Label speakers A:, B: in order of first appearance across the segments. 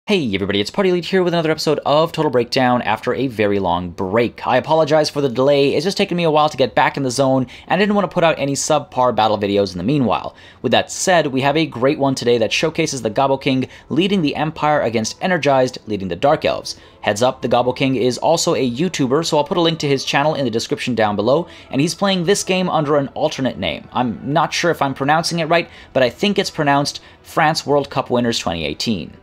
A: Hey everybody, it's Party Elite here with another episode of Total Breakdown after a very long break. I apologize for the delay, it's just taken me a while to get back in the zone, and I didn't want to put out any subpar battle videos in the meanwhile. With that said, we have a great one today that showcases the Gobble King leading the Empire against Energized leading the Dark Elves. Heads up, the Gobble King is also a YouTuber, so I'll put a link to his channel in the description down below, and he's playing this game under an alternate name. I'm not sure if I'm pronouncing it right, but I think it's pronounced France World Cup Winners 2018.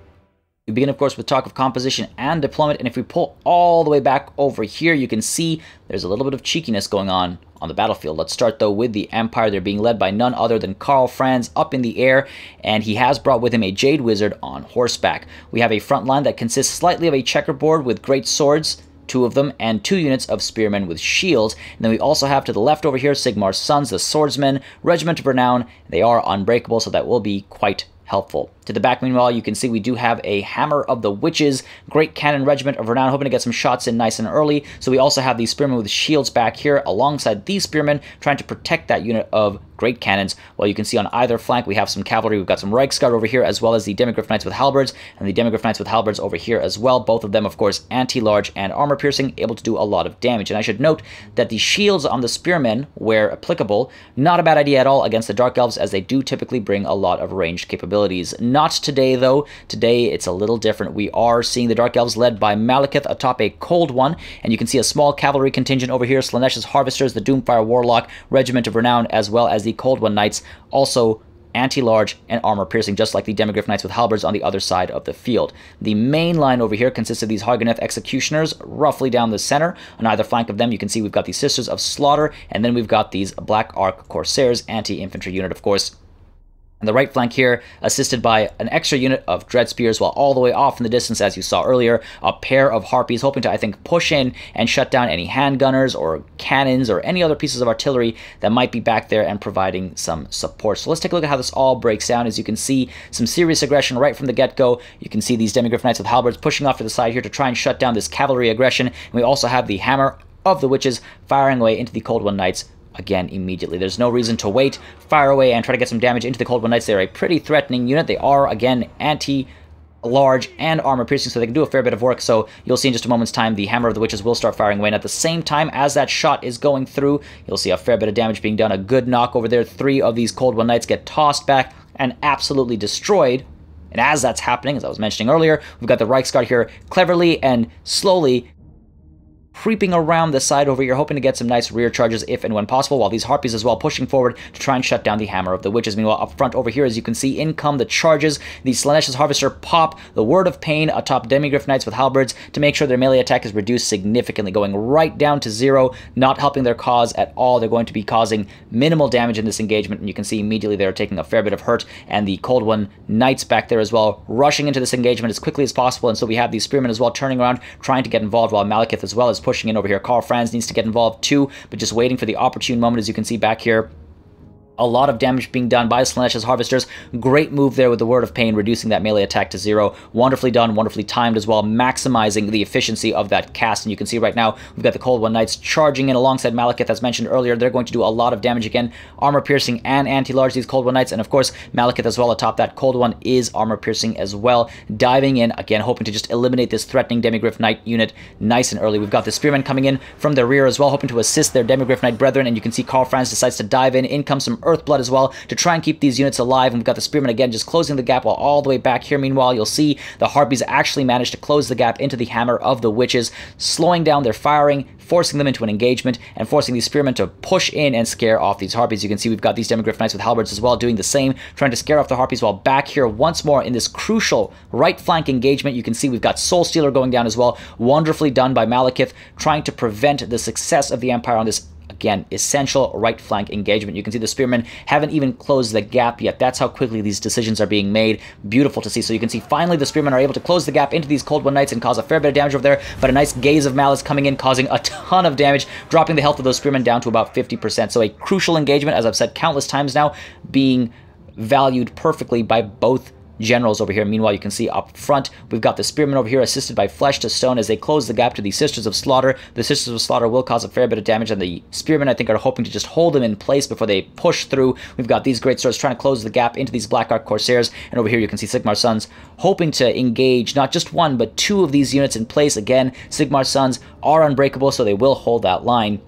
A: We begin, of course, with talk of composition and deployment, and if we pull all the way back over here, you can see there's a little bit of cheekiness going on the battlefield. Let's start, though, with the Empire. They're being led by none other than Karl Franz up in the air, and he has brought with him a Jade Wizard on horseback. We have a front line that consists slightly of a checkerboard with great swords, two of them, and 2 units of spearmen with shields. And then we also have to the left over here Sigmar's Sons, the Swordsmen, Regiment of Renown. They are unbreakable, so that will be quite helpful. To the back, meanwhile, you can see we do have a Hammer of the Witches, Great Cannon Regiment of Renown, hoping to get some shots in nice and early. So we also have these spearmen with shields back here alongside these spearmen, trying to protect that unit of Great Cannons. Well, you can see on either flank we have some cavalry. We've got some Reichsguard over here, as well as the Demigryph Knights with Halberds, and the Demigryph Knights with Halberds over here as well. Both of them, of course, anti-large and armor-piercing, able to do a lot of damage. And I should note that the shields on the spearmen, where applicable, not a bad idea at all against the Dark Elves, as they do typically bring a lot of ranged capabilities. Not today, though. Today, it's a little different. We are seeing the Dark Elves led by Malekith atop a Cold One, and you can see a small cavalry contingent over here, Slaaneish's Harvesters, the Doomfire Warlock, Regiment of Renown, as well as the Cold One Knights, also anti-large and armor-piercing, just like the Demigryph Knights with Halberds on the other side of the field. The main line over here consists of these Hargoneth Executioners, roughly down the center. On either flank of them, you can see we've got the Sisters of Slaughter, and then we've got these Black Ark Corsairs, anti-infantry unit, of course. And the right flank here, assisted by an extra unit of Dread Spears, while all the way off in the distance, as you saw earlier, a pair of Harpies, hoping to, I think, push in and shut down any handgunners or cannons or any other pieces of artillery that might be back there and providing some support. So let's take a look at how this all breaks down. As you can see, some serious aggression right from the get-go. You can see these Demigryph Knights with Halberds pushing off to the side here to try and shut down this cavalry aggression. And we also have the Hammer of the Witches firing away into the Cold One Knights again immediately. There's no reason to wait. Fire away and try to get some damage into the Cold One Knights. They're a pretty threatening unit. They are, again, anti-large and armor-piercing, so they can do a fair bit of work. So you'll see in just a moment's time the Hammer of the Witches will start firing away. And at the same time as that shot is going through, you'll see a fair bit of damage being done. A good knock over there. 3 of these Cold One Knights get tossed back and absolutely destroyed. And as that's happening, as I was mentioning earlier, we've got the Reichsguard here cleverly and slowly creeping around the side over here, hoping to get some nice rear charges if and when possible, while these Harpies as well pushing forward to try and shut down the Hammer of the Witches. Meanwhile, up front over here, as you can see, in come the charges. The Slaaneish's Harvester pop the Word of Pain atop Demigryph Knights with Halberds to make sure their melee attack is reduced significantly, going right down to 0, not helping their cause at all. They're going to be causing minimal damage in this engagement, and you can see immediately they're taking a fair bit of hurt, and the Cold One Knights back there as well, rushing into this engagement as quickly as possible. And so we have these Spearmen as well turning around, trying to get involved, while Malekith as well is pushing in over here. Karl Franz needs to get involved too, but just waiting for the opportune moment. As you can see back here, a lot of damage being done by Slaaneish's Harvesters. Great move there with the Word of Pain, reducing that melee attack to 0. Wonderfully done, wonderfully timed as well, maximizing the efficiency of that cast. And you can see right now, we've got the Cold One Knights charging in alongside Malekith, as mentioned earlier. They're going to do a lot of damage again. Armor-piercing and anti-large, these Cold One Knights. And of course, Malekith as well atop that Cold One is armor-piercing as well. Diving in, again, hoping to just eliminate this threatening Demigryph Knight unit nice and early. We've got the Spearmen coming in from the rear as well, hoping to assist their Demigryph Knight brethren. And you can see Karl Franz decides to dive in. In comes some Earthblood as well, to try and keep these units alive. And we've got the Spearmen again just closing the gap, while all the way back here, meanwhile, you'll see the Harpies actually managed to close the gap into the Hammer of the Witches, slowing down their firing, forcing them into an engagement, and forcing these Spearmen to push in and scare off these Harpies. You can see we've got these Demigryph Knights with Halberds as well doing the same, trying to scare off the Harpies, while back here once more in this crucial right flank engagement, you can see we've got Soul Stealer going down as well. Wonderfully done by Malekith, trying to prevent the success of the Empire on this, again, essential right flank engagement. You can see the Spearmen haven't even closed the gap yet. That's how quickly these decisions are being made. Beautiful to see. So you can see finally the Spearmen are able to close the gap into these Cold One Knights and cause a fair bit of damage over there, but a nice Gaze of Malice coming in, causing a ton of damage, dropping the health of those Spearmen down to about 50%. So a crucial engagement, as I've said countless times now, being valued perfectly by both generals over here. Meanwhile, you can see up front, we've got the spearmen over here assisted by Flesh to Stone as they close the gap to the Sisters of Slaughter. The Sisters of Slaughter will cause a fair bit of damage, and the spearmen, I think, are hoping to just hold them in place before they push through. We've got these great swords trying to close the gap into these Black Ark Corsairs, and over here you can see Sigmar's Sons hoping to engage not just one, but two of these units in place. Again, Sigmar's Sons are unbreakable, so they will hold that line.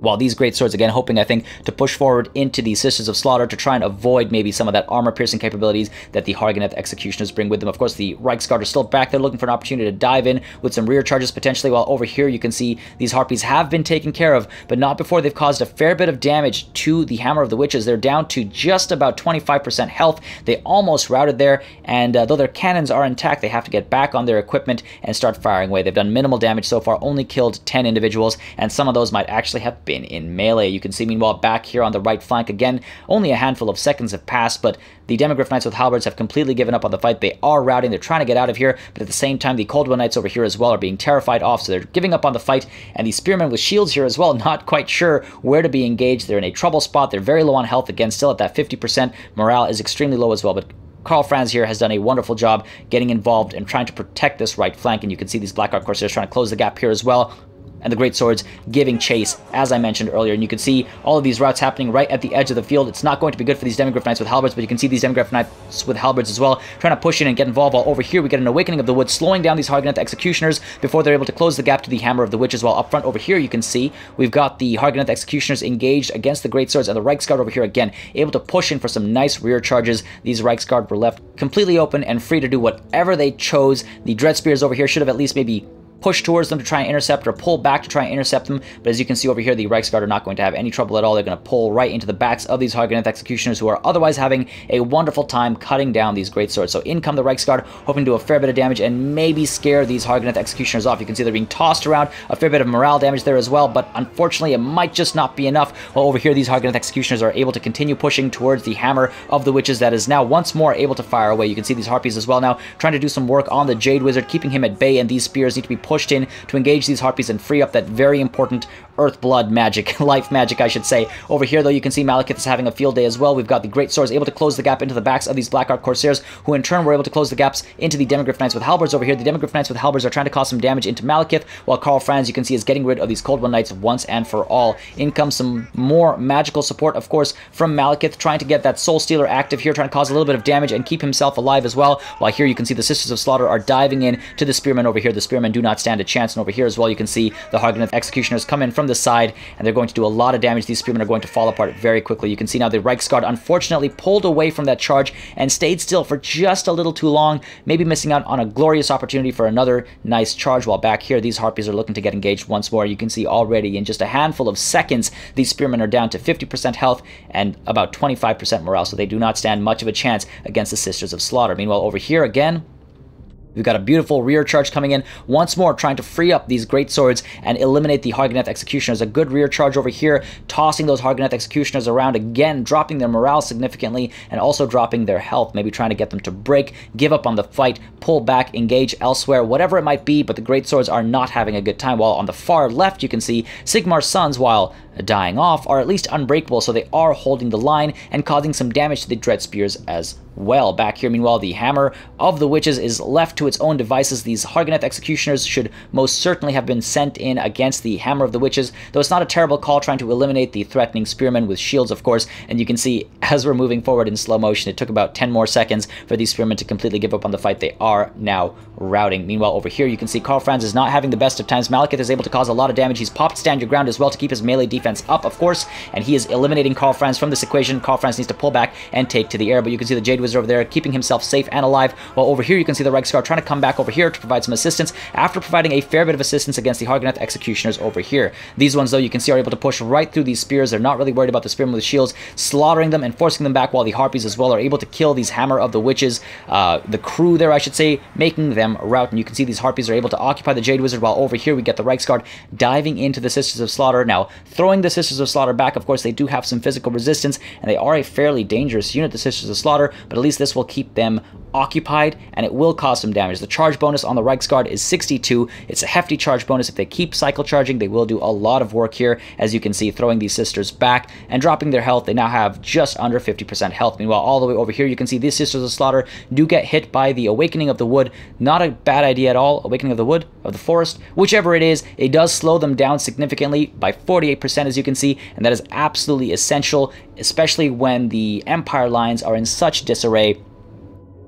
A: While these great swords, again, hoping, I think, to push forward into the Sisters of Slaughter to try and avoid maybe some of that armor-piercing capabilities that the Hargoneth Executioners bring with them. Of course, the Reiksguard are still back there looking for an opportunity to dive in with some rear charges potentially, while over here you can see these Harpies have been taken care of, but not before they've caused a fair bit of damage to the Hammer of the Witches. They're down to just about 25% health. They almost routed there, and though their cannons are intact, they have to get back on their equipment and start firing away. They've done minimal damage so far, only killed 10 individuals, and some of those might actually have been in melee. You can see, meanwhile, back here on the right flank, again, only a handful of seconds have passed, but the Demogryph Knights with halberds have completely given up on the fight. They are routing, they're trying to get out of here, but at the same time, the Cold One Knights over here as well are being terrified off, so they're giving up on the fight, and the Spearmen with shields here as well, not quite sure where to be engaged. They're in a trouble spot, they're very low on health, again, still at that 50%. Morale is extremely low as well, but Karl Franz here has done a wonderful job getting involved and trying to protect this right flank, and you can see these Black Ark Corsairs trying to close the gap here as well, and the great swords giving chase, as I mentioned earlier. And you can see all of these routes happening right at the edge of the field. It's not going to be good for these Demogryph Knights with halberds, but you can see these Demogryph Knights with halberds as well, trying to push in and get involved, while over here we get an Awakening of the Wood, slowing down these Hargoneth Executioners before they're able to close the gap to the Hammer of the Witches, while up front over here you can see we've got the Hargoneth Executioners engaged against the great swords, and the Reiksguard over here, again, able to push in for some nice rear charges. These Reiksguard were left completely open and free to do whatever they chose. The Dread Spears over here should have at least maybe push towards them to try and intercept, or pull back to try and intercept them, but as you can see over here, the Reiksguard are not going to have any trouble at all. They're going to pull right into the backs of these Hargoneth Executioners, who are otherwise having a wonderful time cutting down these great swords. So in come the Reiksguard, hoping to do a fair bit of damage and maybe scare these Hargoneth Executioners off. You can see they're being tossed around, a fair bit of morale damage there as well, but unfortunately it might just not be enough. While over here, these Hargoneth Executioners are able to continue pushing towards the Hammer of the Witches that is now once more able to fire away. You can see these Harpies as well now trying to do some work on the Jade Wizard, keeping him at bay, and these spears need to be pushed in to engage these Harpies and free up that very important Earth Blood magic, life magic, I should say. Over here, though, you can see Malekith is having a field day as well. We've got the Great Swords able to close the gap into the backs of these Black Ark Corsairs, who in turn were able to close the gaps into the Demogryph Knights with halberds over here. The Demogryph Knights with halberds are trying to cause some damage into Malekith, while Karl Franz, you can see, is getting rid of these Cold One Knights once and for all. In comes some more magical support, of course, from Malekith, trying to get that Soul Stealer active here, trying to cause a little bit of damage and keep himself alive as well. While here you can see the Sisters of Slaughter are diving in to the Spearmen over here. The Spearmen do not stand a chance, and over here as well you can see the Hargoneth Executioners come in from the side, and they're going to do a lot of damage. These Spearmen are going to fall apart very quickly. You can see now the Reiksguard unfortunately pulled away from that charge and stayed still for just a little too long, maybe missing out on a glorious opportunity for another nice charge, while back here these Harpies are looking to get engaged once more. You can see already in just a handful of seconds these Spearmen are down to 50% health and about 25% morale, so they do not stand much of a chance against the Sisters of Slaughter. Meanwhile, over here again, we've got a beautiful rear charge coming in, once more trying to free up these great swords and eliminate the Hargoneth Executioners. A good rear charge over here, tossing those Hargoneth Executioners around, again dropping their morale significantly and also dropping their health, maybe trying to get them to break, give up on the fight, pull back, engage elsewhere, whatever it might be, but the great swords are not having a good time. While on the far left you can see Sigmar's Sons, while dying off, are at least unbreakable, so they are holding the line and causing some damage to the Dread Spears as well. Back here, meanwhile, the Hammer of the Witches is left to its own devices. These Hargoneth Executioners should most certainly have been sent in against the Hammer of the Witches, though it's not a terrible call trying to eliminate the threatening Spearmen with shields, of course, and you can see as we're moving forward in slow motion, it took about 10 more seconds for these Spearmen to completely give up on the fight. They are now routing. Meanwhile, over here, you can see Karl Franz is not having the best of times. Malekith is able to cause a lot of damage. He's popped Stand Your Ground as well to keep his melee defense up, of course, and he is eliminating Karl Franz from this equation. Karl Franz needs to pull back and take to the air, but you can see the Jade Wizard over there keeping himself safe and alive, while over here you can see the Reiksguard trying to come back over here to provide some assistance after providing a fair bit of assistance against the Hargoneth Executioners over here. These ones, though, you can see are able to push right through these spears. They're not really worried about the Spearmen with shields, slaughtering them and forcing them back, while the Harpies as well are able to kill these Hammer of the Witches, the crew there, I should say, making them rout. And you can see these Harpies are able to occupy the Jade Wizard, while over here we get the Reiksguard diving into the Sisters of Slaughter. Now, throwing the Sisters of Slaughter back, of course, they do have some physical resistance, and they are a fairly dangerous unit, the Sisters of Slaughter, but at least this will keep them occupied, and it will cause some damage. The charge bonus on the Reiksguard is 62. It's a hefty charge bonus. If they keep cycle charging, they will do a lot of work here, as you can see, throwing these sisters back and dropping their health. They now have just under 50% health. Meanwhile, all the way over here, you can see these Sisters of Slaughter do get hit by the Awakening of the Wood. Not a bad idea at all. Awakening of the Wood, of the Forest, whichever it is, it does slow them down significantly by 48%, as you can see, and that is absolutely essential, especially when the Empire lines are in such disarray.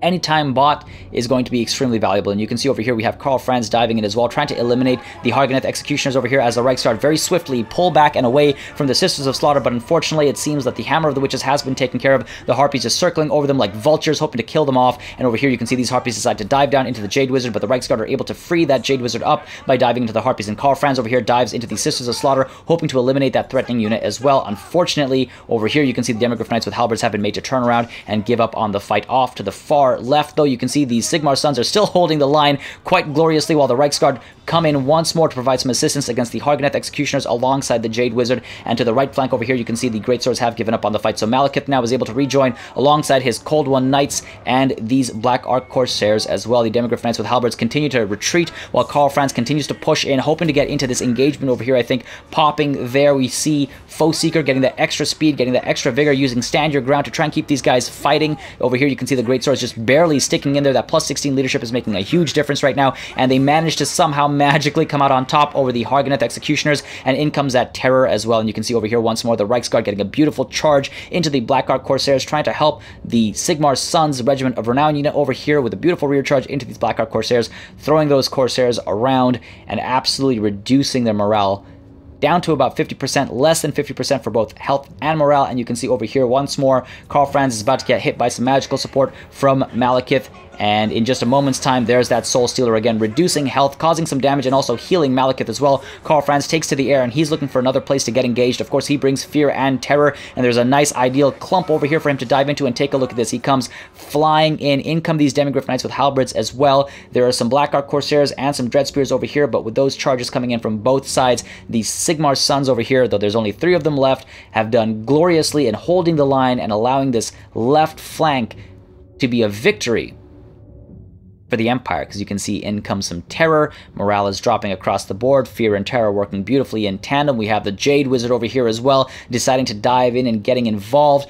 A: Anytime bot is going to be extremely valuable, and you can see over here we have Karl Franz diving in as well, trying to eliminate the Hargoneth Executioners over here as the Reiksguard very swiftly pull back and away from the Sisters of Slaughter, but unfortunately it seems that the Hammer of the Witches has been taken care of. The Harpies just circling over them like vultures, hoping to kill them off, and over here you can see these Harpies decide to dive down into the Jade Wizard, but the Reiksguard are able to free that Jade Wizard up by diving into the Harpies, and Karl Franz over here dives into the Sisters of Slaughter, hoping to eliminate that threatening unit as well. Unfortunately, over here you can see the Demigryph Knights with halberds have been made to turn around and give up on the fight. Off to the far left, though, you can see these Sigmar Sons are still holding the line quite gloriously, while the Reiksguard come in once more to provide some assistance against the Hargoneth Executioners alongside the Jade Wizard. And to the right flank over here, you can see the Greatswords have given up on the fight, so Malekith now is able to rejoin alongside his Cold One Knights and these Black Ark Corsairs as well. The Demigryph Knights with halberds continue to retreat, while Karl Franz continues to push in, hoping to get into this engagement over here. I think popping there, we see Foe Seeker getting that extra speed, getting that extra vigor, using Stand Your Ground to try and keep these guys fighting. Over here, you can see the Greatswords just barely sticking in there. That plus 16 leadership is making a huge difference right now, and they managed to somehow magically come out on top over the Hargoneth Executioners, and in comes that Terror as well. And you can see over here once more the Reiksguard getting a beautiful charge into the Black Ark Corsairs, trying to help the Sigmar Sons Regiment of Renown unit over here with a beautiful rear charge into these Black Ark Corsairs, throwing those Corsairs around and absolutely reducing their morale down to about 50%, less than 50% for both health and morale. And you can see over here once more, Karl Franz is about to get hit by some magical support from Malekith. And in just a moment's time, there's that Soul Stealer again, reducing health, causing some damage, and also healing Malekith as well. Karl Franz takes to the air, and he's looking for another place to get engaged. Of course, he brings Fear and Terror, and there's a nice ideal clump over here for him to dive into. And take a look at this. He comes flying in. In come these Demigryph Knights with halberds as well. There are some Black Ark Corsairs and some Dread Spears over here, but with those charges coming in from both sides, the Sigmar Sons over here, though there's only 3 of them left, have done gloriously in holding the line and allowing this left flank to be a victory for the Empire, because you can see in comes some Terror. Morale is dropping across the board. Fear and Terror working beautifully in tandem. We have the Jade Wizard over here as well, deciding to dive in and getting involved,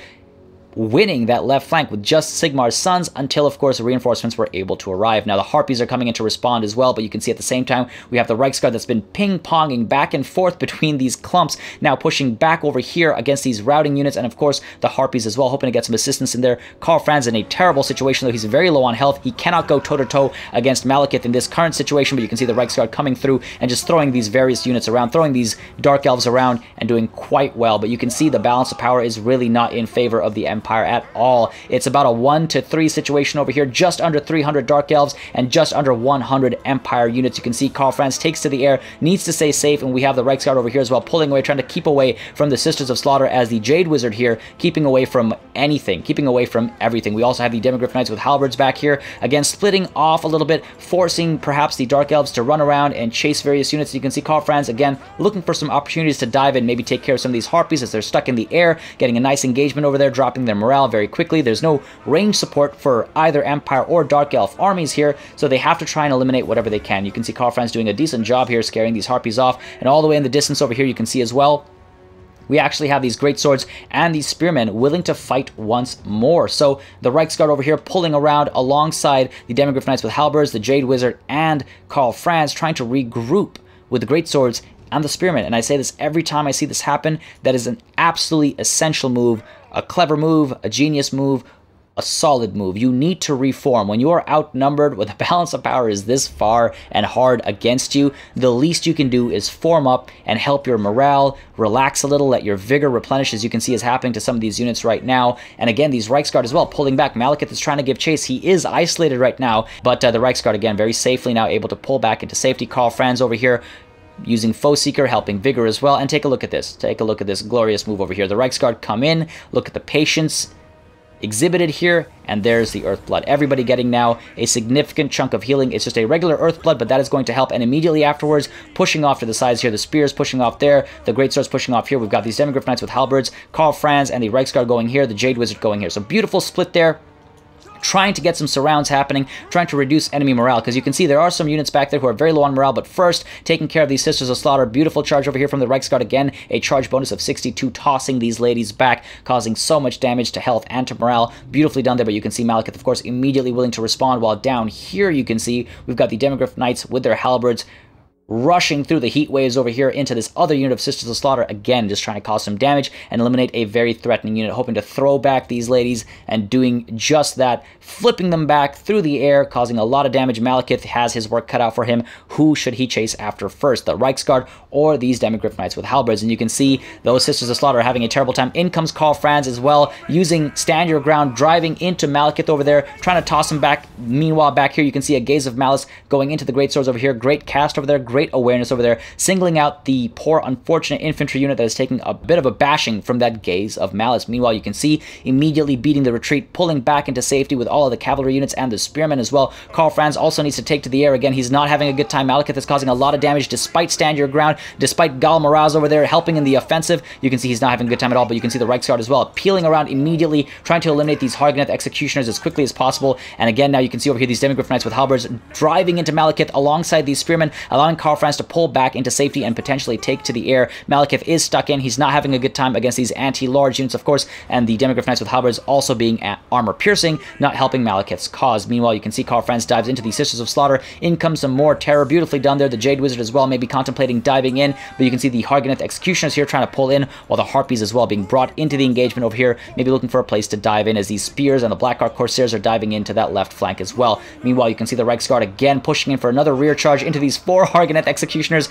A: winning that left flank with just Sigmar's Sons until, of course, the reinforcements were able to arrive. Now, the Harpies are coming in to respond as well, but you can see at the same time, we have the Reiksguard that's been ping-ponging back and forth between these clumps, now pushing back over here against these routing units, and of course, the Harpies as well, hoping to get some assistance in there. Karl Franz in a terrible situation, though. He's very low on health. He cannot go toe-to-toe against Malekith in this current situation, but you can see the Reiksguard coming through and just throwing these various units around, throwing these Dark Elves around, and doing quite well. But you can see the balance of power is really not in favor of the Empire at all. It's about a 1-to-3 situation over here, just under 300 Dark Elves and just under 100 Empire units. You can see Karl Franz takes to the air, needs to stay safe, and we have the Reiksguard over here as well, pulling away, trying to keep away from the Sisters of Slaughter, as the Jade Wizard here, keeping away from anything, keeping away from everything. We also have the Demigryph Knights with halberds back here, again, splitting off a little bit, forcing perhaps the Dark Elves to run around and chase various units. You can see Karl Franz, again, looking for some opportunities to dive in, maybe take care of some of these Harpies as they're stuck in the air, getting a nice engagement over there, dropping their morale very quickly. There's no range support for either Empire or Dark Elf armies here, so they have to try and eliminate whatever they can. You can see Karl Franz doing a decent job here, scaring these Harpies off, and all the way in the distance over here, you can see as well, we actually have these Greatswords and these Spearmen willing to fight once more. So the Reiksguard over here pulling around alongside the Demigryph Knights with halberds, the Jade Wizard, and Karl Franz, trying to regroup with the Greatswords and the Spearmen. And I say this every time I see this happen, that is an absolutely essential move, a clever move, a genius move, a solid move. You need to reform. When you are outnumbered, when the balance of power is this far and hard against you, the least you can do is form up and help your morale, relax a little, let your vigor replenish, as you can see is happening to some of these units right now. And again, these Reiksguard as well, pulling back. Malekith is trying to give chase. He is isolated right now, but the Reiksguard, again, very safely now able to pull back into safety. Karl Franz over here using Foe Seeker, helping Vigor as well. And take a look at this. Take a look at this glorious move over here. The Reiksguard come in, look at the patience exhibited here, and there's the Earthblood. Everybody getting now a significant chunk of healing. It's just a regular Earthblood, but that is going to help. And immediately afterwards, pushing off to the sides here, the Spears pushing off there, the Greatswords pushing off here. We've got these Demigryph Knights with halberds, Karl Franz and the Reiksguard going here, the Jade Wizard going here. So beautiful split there. trying to get some surrounds happening, trying to reduce enemy morale, because you can see there are some units back there who are very low on morale, but first, taking care of these Sisters of Slaughter. Beautiful charge over here from the Reichsguard again, a charge bonus of 62, tossing these ladies back, causing so much damage to health and to morale. Beautifully done there, but you can see Malekith, of course, immediately willing to respond, while down here you can see we've got the Demigryph Knights with their halberds, rushing through the heat waves over here into this other unit of Sisters of Slaughter, again, just trying to cause some damage and eliminate a very threatening unit, hoping to throw back these ladies and doing just that, flipping them back through the air, causing a lot of damage. Malekith has his work cut out for him. Who should he chase after first, the Reichsguard or these Demigryph Knights with halberds? And you can see those Sisters of Slaughter are having a terrible time. In comes Karl Franz as well, using Stand Your Ground, driving into Malekith over there, trying to toss him back. Meanwhile, back here you can see a Gaze of Malice going into the Great Swords over here. Great cast over there, great awareness over there, singling out the poor, unfortunate infantry unit that is taking a bit of a bashing from that Gaze of Malice. Meanwhile, you can see immediately beating the retreat, pulling back into safety with all of the cavalry units and the spearmen as well. Karl Franz also needs to take to the air again. He's not having a good time. Malekith is causing a lot of damage despite Stand Your Ground, despite Gal Maraz over there helping in the offensive. You can see he's not having a good time at all, but you can see the Reichsguard as well peeling around immediately, trying to eliminate these Hargoneth executioners as quickly as possible. And again, now you can see over here these Demigryph Knights with halberds driving into Malekith alongside these spearmen, allowing Karl Franz to pull back into safety and potentially take to the air. Malekith is stuck in. He's not having a good time against these anti-large units, of course, and the Demigryph Knights with halberds also being armor-piercing, not helping Malekith's cause. Meanwhile, you can see Karl Franz dives into the Sisters of Slaughter. In comes some more terror. Beautifully done there. The Jade Wizard as well, maybe contemplating diving in, but you can see the Hargoneth executioners here trying to pull in, while the Harpies as well being brought into the engagement over here, maybe looking for a place to dive in, as these Spears and the Blackguard Corsairs are diving into that left flank as well. Meanwhile, you can see the Reichsguard again pushing in for another rear charge into these 4 Hargoneth executioners,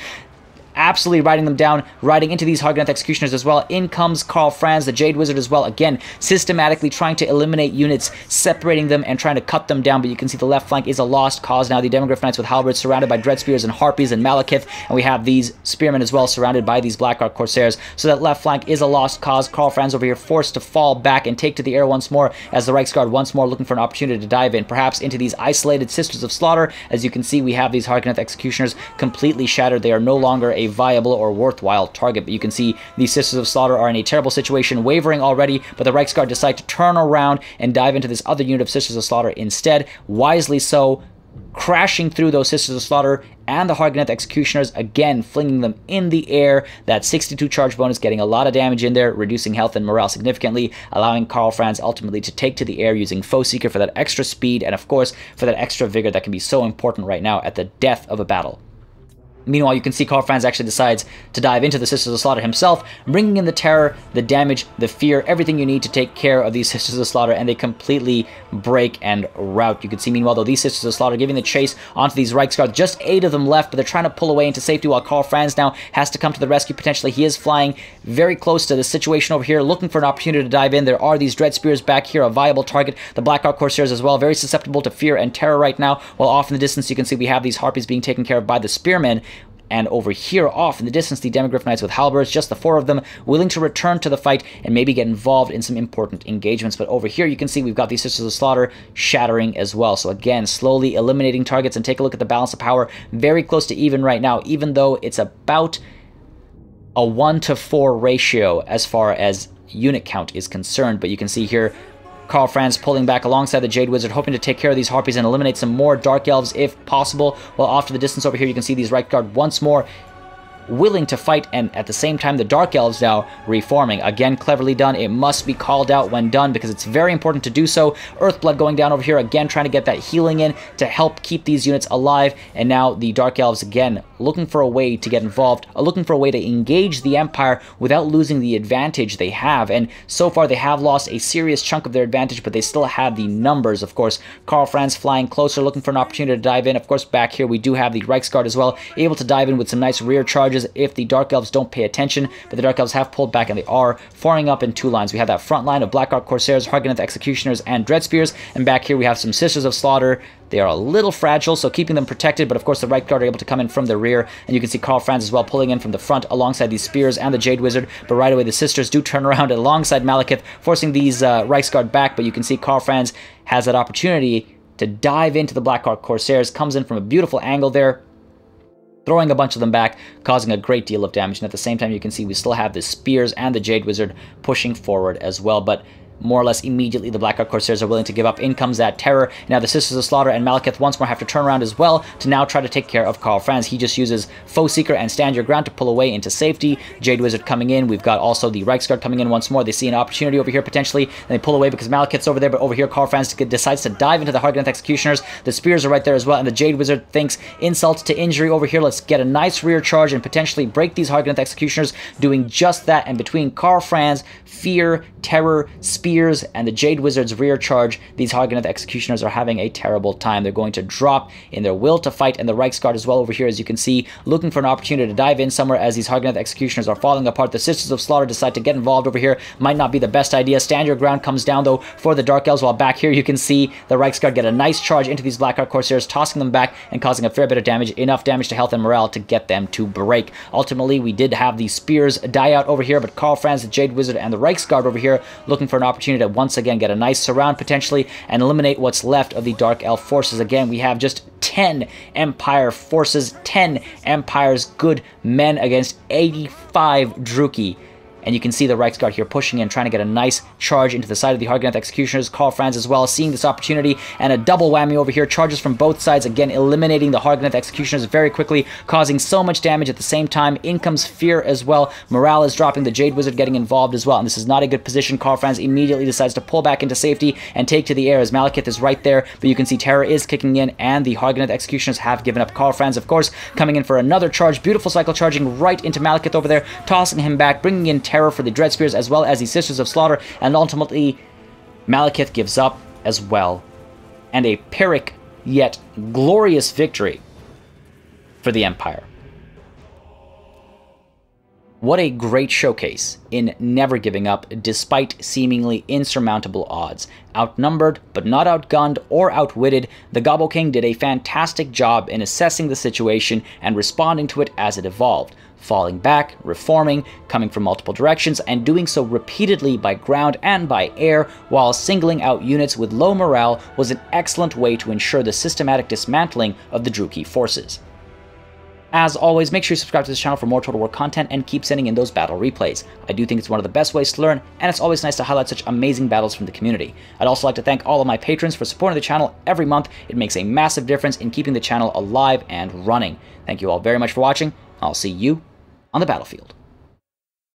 A: absolutely riding them down, riding into these Hargoneth executioners as well. In comes Karl Franz, the Jade Wizard as well, again, systematically trying to eliminate units, separating them and trying to cut them down, but you can see the left flank is a lost cause now. The Demigryph Knights with halberds surrounded by Dread Spears and Harpies and Malekith, and we have these Spearmen as well surrounded by these Blackguard Corsairs, so that left flank is a lost cause. Karl Franz over here forced to fall back and take to the air once more, as the Reichsguard once more looking for an opportunity to dive in, perhaps into these isolated Sisters of Slaughter. As you can see, we have these Hargoneth executioners completely shattered. They are no longer a viable or worthwhile target, but you can see these Sisters of Slaughter are in a terrible situation, wavering already, but the Reichsguard decide to turn around and dive into this other unit of Sisters of Slaughter instead, wisely so, crashing through those Sisters of Slaughter and the Hargoneth executioners, again flinging them in the air. That 62 charge bonus getting a lot of damage in there, reducing health and morale significantly, allowing Karl Franz ultimately to take to the air using Foe Seeker for that extra speed and of course for that extra vigor that can be so important right now at the death of a battle. Meanwhile, you can see Karl Franz actually decides to dive into the Sisters of Slaughter himself, bringing in the terror, the damage, the fear, everything you need to take care of these Sisters of Slaughter, and they completely break and rout. You can see, meanwhile, though, these Sisters of Slaughter giving the chase onto these Reichsguard. Just 8 of them left, but they're trying to pull away into safety, while Karl Franz now has to come to the rescue, potentially. He is flying very close to the situation over here, looking for an opportunity to dive in. There are these Dread Spears back here, a viable target. The Blackguard Corsairs as well, very susceptible to fear and terror right now, while off in the distance, you can see we have these Harpies being taken care of by the Spearmen. And over here, off in the distance, the Demigryph Knights with halberds, just the 4 of them, willing to return to the fight and maybe get involved in some important engagements. But over here, you can see we've got these Sisters of Slaughter shattering as well. So again, slowly eliminating targets, and take a look at the balance of power. Very close to even right now, even though it's about a 1-to-4 ratio as far as unit count is concerned. But you can see here, Karl Franz pulling back alongside the Jade Wizard, hoping to take care of these Harpies and eliminate some more Dark Elves if possible. While off to the distance over here, you can see these Reichsguard once more willing to fight, and at the same time the Dark Elves now reforming. Again, cleverly done. It must be called out when done because it's very important to do so. Earthblood going down over here, again trying to get that healing in to help keep these units alive. And now the Dark Elves again looking for a way to get involved, looking for a way to engage the Empire without losing the advantage they have. And so far they have lost a serious chunk of their advantage, but they still have the numbers, of course. Karl Franz flying closer, looking for an opportunity to dive in. Of course, back here we do have the Reichsguard as well, able to dive in with some nice rear charges if the Dark Elves don't pay attention, but the Dark Elves have pulled back and they are forming up in 2 lines. We have that front line of Blackguard Corsairs, Hargoneth Executioners, and Dread Spears, and back here we have some Sisters of Slaughter. They are a little fragile, so keeping them protected, but of course the Reichsguard are able to come in from the rear, and you can see Karl Franz as well pulling in from the front alongside these Spears and the Jade Wizard, but right away the Sisters do turn around alongside Malekith, forcing these Reichsguard back, but you can see Karl Franz has that opportunity to dive into the Blackguard Corsairs, comes in from a beautiful angle there, throwing a bunch of them back, causing a great deal of damage. And at the same time, you can see we still have the Spears and the Jade Wizard pushing forward as well. But more or less immediately the Blackguard Corsairs are willing to give up. In comes that Terror. Now the Sisters of Slaughter and Malekith once more have to turn around as well to now try to take care of Karl Franz. He just uses Foe Seeker and Stand Your Ground to pull away into safety. Jade Wizard coming in. We've got also the Reiksguard coming in once more. They see an opportunity over here potentially, and they pull away because Malekith's over there, but over here Karl Franz decides to dive into the Hargoneth Executioners. The Spears are right there as well, and the Jade Wizard thinks insult to injury over here. Let's get a nice rear charge and potentially break these Hargoneth Executioners, doing just that. And between Karl Franz, Fear, Terror, Spears, and the Jade Wizard's rear charge, these Hargoneth Executioners are having a terrible time. They're going to drop in their will to fight, and the Reiksguard as well over here, as you can see, looking for an opportunity to dive in somewhere as these Hargoneth Executioners are falling apart. The Sisters of Slaughter decide to get involved over here. Might not be the best idea. Stand Your Ground comes down, though, for the Dark Elves, while back here you can see the Reiksguard get a nice charge into these Blackguard Corsairs, tossing them back and causing a fair bit of damage, enough damage to health and morale to get them to break. Ultimately, we did have the Spears die out over here, but Karl Franz, the Jade Wizard, and the Reiksguard over here looking for an opportunity to once again get a nice surround potentially and eliminate what's left of the Dark Elf forces. Again, we have just 10 Empire forces, 10 Empire's good men against 85 Druchii. And you can see the Reiksguard here pushing in, trying to get a nice charge into the side of the Hargoneth Executioners. Karl Franz as well, seeing this opportunity, and a double whammy over here. Charges from both sides, again eliminating the Hargoneth Executioners very quickly, causing so much damage at the same time. In comes Fear as well. Morale is dropping, the Jade Wizard getting involved as well, and this is not a good position. Karl Franz immediately decides to pull back into safety and take to the air as Malekith is right there, but you can see Terror is kicking in, and the Hargoneth Executioners have given up. Karl Franz, of course, coming in for another charge. Beautiful cycle charging right into Malekith over there, tossing him back, bringing in Terror for the Dread Spears as well as the Sisters of Slaughter, and ultimately Malekith gives up as well. And a Pyrrhic yet glorious victory for the Empire. What a great showcase in never giving up despite seemingly insurmountable odds. Outnumbered but not outgunned or outwitted, the Gobbo King did a fantastic job in assessing the situation and responding to it as it evolved, falling back, reforming, coming from multiple directions, and doing so repeatedly by ground and by air, while singling out units with low morale was an excellent way to ensure the systematic dismantling of the Druchii forces. As always, make sure you subscribe to this channel for more Total War content and keep sending in those battle replays. I do think it's one of the best ways to learn, and it's always nice to highlight such amazing battles from the community. I'd also like to thank all of my patrons for supporting the channel every month. It makes a massive difference in keeping the channel alive and running. Thank you all very much for watching. I'll see you on the battlefield.